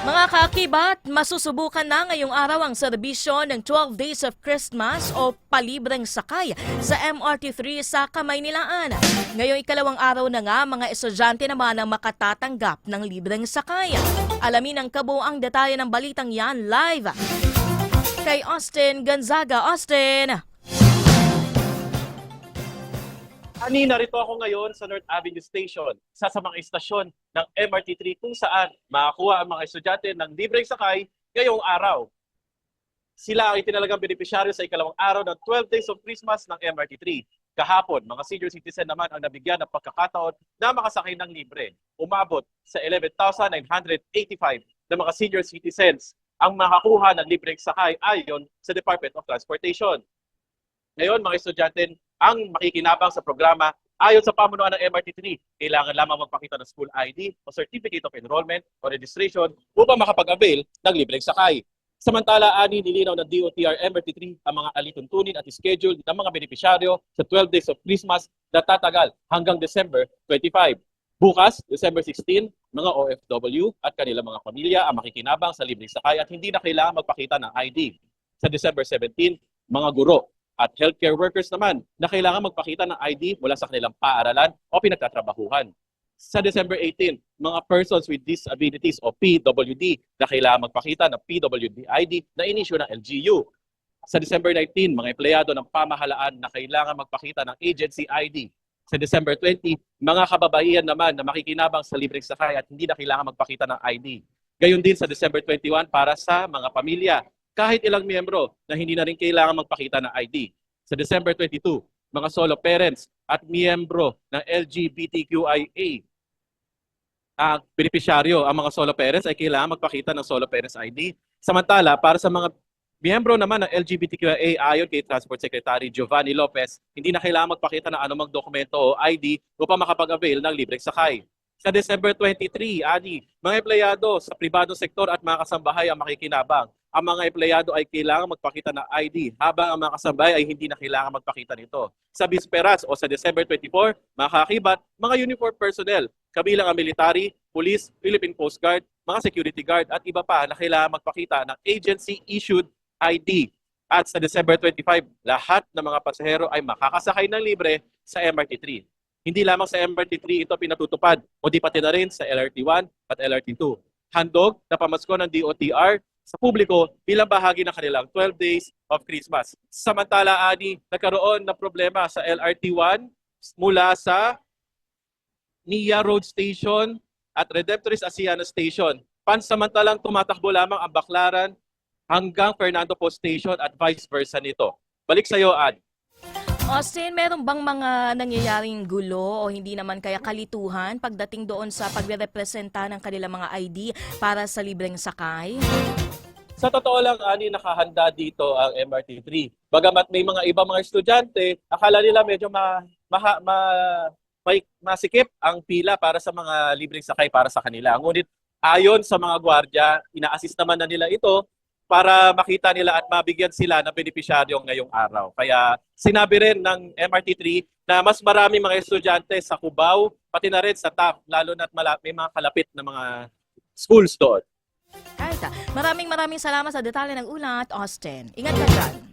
Mga kaakibat, masusubukan na ngayong araw ang serbisyo ng 12 Days of Christmas o palibreng sakay sa MRT3 sa Kamaynilaan. Ngayong ikalawang araw na nga, mga estudyante naman ang makatatanggap ng libreng sakay. Alamin ang kabuuang detalye ng balitang yan live kay Austin Gonzaga. Austin! Ani, narito ako ngayon sa North Avenue Station, isa sa mga istasyon ng MRT3 kung saan makakuha ang mga estudyante ng libreng sakay ngayong araw. Sila ang itinalagang benepisyaryo sa ikalawang araw ng 12 Days of Christmas ng MRT3. Kahapon, mga senior citizen naman ang nabigyan ng pagkakataon na makasakay ng libre. Umabot sa 11,985 na mga senior citizens ang makakuha ng libreng sakay ayon sa Department of Transportation. Ngayon, mga estudyante ang makikinabang sa programa ayon sa pamunuan ng MRT3, kailangan lamang magpakita ng school ID o Certificate of Enrollment o Registration upang makapag-avail ng libreng sakay. Samantala, ani nilinaw ng DOTR MRT3 ang mga alituntunin at schedule ng mga benepisyaryo sa 12 Days of Christmas na tatagal hanggang December 25. Bukas, December 16, mga OFW at kanilang mga pamilya ang makikinabang sa libreng sakay at hindi na kailangan magpakita ng ID. Sa December 17, mga guro at healthcare workers naman na kailangan magpakita ng ID mula sa kanilang paaralan o pinagtatrabahuhan. Sa December 18, mga persons with disabilities o PWD na kailangan magpakita ng PWD ID na inisyu ng LGU. Sa December 19, mga empleyado ng pamahalaan na kailangan magpakita ng agency ID. Sa December 20, mga kababaihan naman na makikinabang sa libreng sakay at hindi na kailangan magpakita ng ID. Gayon din sa December 21 para sa mga pamilya, kahit ilang miyembro na hindi na rin kailangan magpakita ng ID. Sa December 22, mga solo parents at miyembro ng LGBTQIA benepisyaryo, ang mga solo parents ay kailangan magpakita ng solo parents ID. Samantala, para sa mga miyembro naman ng LGBTQIA ayon kay Transport Secretary Giovanni Lopez, hindi na kailangan magpakita ng anumang dokumento o ID upang makapag-avail ng libreng sakay. Sa December 23, mga empleyado sa pribadong sektor at mga kasambahay ang makikinabang. Ang mga empleyado ay kailangan magpakita ng ID habang ang mga kasambahay ay hindi na kailangan magpakita nito. Sa Bisperas o sa December 24, mga kakibat, mga uniform personnel, kabilang ang military, police, Philippine Coast Guard, mga security guard at iba pa na kailangan magpakita ng agency-issued ID. At sa December 25, lahat ng mga pasahero ay makakasakay ng libre sa MRT3. Hindi lamang sa MRT3 ito pinatutupad, kundi pati na rin sa LRT1 at LRT2. Handog na pamasko ng DOTR sa publiko bilang bahagi ng kanilang 12 Days of Christmas. Samantala, nagkaroon ng problema sa LRT1 mula sa Nia Road Station at Redemptorist Asiana Station. Pansamantalang tumatakbo lamang ang Baclaran hanggang Fernando Post Station at vice versa nito. Balik sa iyo, Ad. Austin, meron bang mga nangyayaring gulo o hindi naman kaya kalituhan pagdating doon sa pagre-representa ng kanilang mga ID para sa libreng sakay? Sa totoo lang, nakahanda dito ang MRT3. Bagamat may mga ibang mga estudyante, akala nila medyo masikip ang pila para sa mga libreng sakay para sa kanila. Ngunit ayon sa mga gwardiya, ina-assist naman na nila ito para makita nila at mabigyan sila ng benepisyaryo ngayong araw. Kaya sinabi rin ng MRT3 na mas marami mga estudyante sa Cubao, pati na rin sa TAF, lalo na't may mga kalapit na mga schools doon. Maraming salamat sa detalye ng ulat, Austin. Ingat ka dyan.